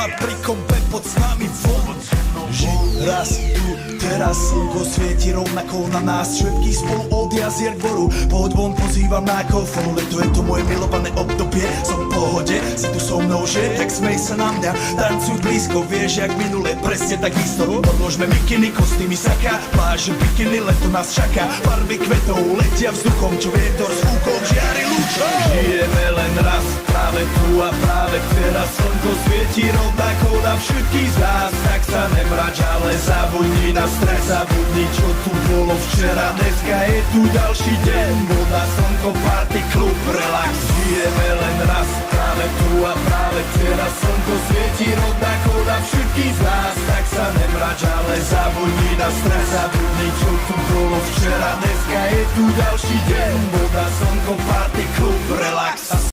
mať pri kompe pod s nami von. Žiť raz tu, teraz slnko svieti rovnako na nás všetkých spolu od jazier k boru. Pohoď von, pozývam na kofonu, leto je to moje milované obdobie. Som v pohode, si tu so mnou, že? Tak smej sa na mňa, tancuj blízko, vieš jak minule, presne tak isto. Odložme mikiny, kostýmy saka, pláže bikiny, leto nás čaká. Farby kvetov letia vzduchom, čo vietor s fúkom žiari lúčom. Žijeme len raz, práve tu a práve teraz slnko svieti rovnako na všetkých z nás. Tak sa nemrač, ale zabudni na stres, zabudni čo tu bolo včera. Dneska je tu ďalší deň, voda, slnko, party, klub, relax. Žijeme len raz, práve tu a práve teraz slnko svieti rovnako na všetkých z nás. Tak sa nemrač, ale zabudni na stres, zabudni čo tu bolo včera. Dneska je tu ďalší deň, voda, slnko, party, klub, relax.